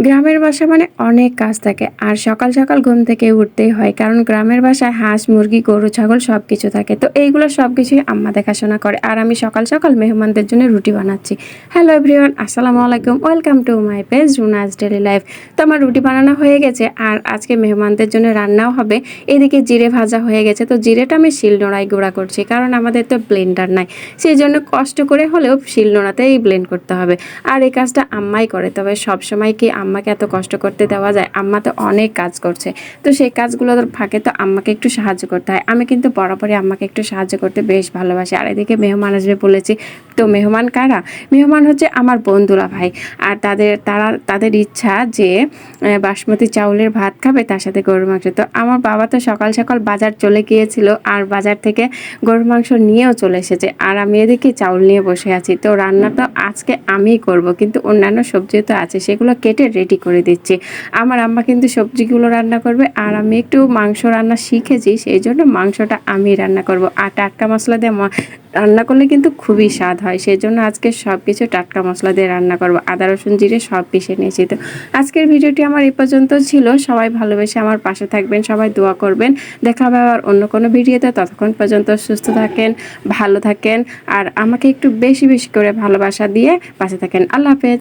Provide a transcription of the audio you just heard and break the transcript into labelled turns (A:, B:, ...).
A: গ্রামের বাসা মানে অনেক কাজ থাকে আর সকাল সকাল ঘুম থেকে উঠতেই হয়, কারণ গ্রামের বাসায় হাঁস মুরগি গরু ছাগল সব কিছু থাকে। তো এইগুলো সব কিছুই আম্মা দেখাশোনা করে আর আমি সকাল সকাল মেহমানদের জন্য রুটি বানাচ্ছি। হ্যালো এভরিওয়ান, আসসালামু আলাইকুম, welcome to my page Runa's daily life. তো আমার রুটি বানানো হয়ে গেছে আর আজকে মেহমানদের জন্য রান্নাও হবে। এদিকে জিরে ভাজা হয়ে গেছে, তো জিরেটা আমি শিলনোড়ায় গুঁড়া করছি, কারণ আমাদের তো ব্লেন্ডার নাই, সেই জন্য কষ্ট করে হলেও শিলনোড়াতেই ব্লেন্ড করতে হবে। আর এই কাজটা আম্মাই করে, তবে সবসময় কি আম্মাকে এত কষ্ট করতে দেওয়া যায়? আম্মা তো অনেক কাজ করছে, তো সেই কাজগুলোর ফাঁকে তো আম্মাকে একটু সাহায্য করতে হয়। আমি কিন্তু বরাবরই আম্মাকে একটু সাহায্য করতে বেশ ভালোবাসি। আর এদিকে মেহমান আসবে বলেছি, তো মেহমান কারা? মেহমান হচ্ছে আমার বন্ধুরা ভাই। আর তাদের ইচ্ছা যে বাসমতি চাউলের ভাত খাবে, তার সাথে গরুর মাংস। তো আমার বাবা তো সকাল সকাল বাজার চলে গিয়েছিল আর বাজার থেকে গরুর মাংস নিয়েও চলে এসেছে, আর আমি এদিকে চাউল নিয়ে বসে আছি। তো রান্না তো আজকে আমিই করব, কিন্তু অন্যান্য সবজিও তো আছে, সেগুলো কেটে রেডি করে দিচ্ছি। আমার আম্মা কিন্তু সবজিগুলো রান্না করবে আর আমি একটু মাংস রান্না শিখেছি, সেই জন্য মাংসটা আমি রান্না করব। আর টাটকা মশলা দিয়ে রান্না করলে কিন্তু খুবই স্বাদ হয়, সেই জন্য আজকে সব কিছু টাটকা মশলা দিয়ে রান্না করব। আদা রসুন জিরে সব পিষে নিয়েছি। তো আজকের ভিডিওটি আমার এই পর্যন্ত ছিল। সবাই ভালোবেসে আমার পাশে থাকবেন, সবাই দোয়া করবেন। দেখা হবে আবার অন্য কোনো ভিডিওতে। ততক্ষণ পর্যন্ত সুস্থ থাকেন, ভালো থাকেন আর আমাকে একটু বেশি বেশি করে ভালোবাসা দিয়ে পাশে থাকেন। আল্লাহ হাফেজ।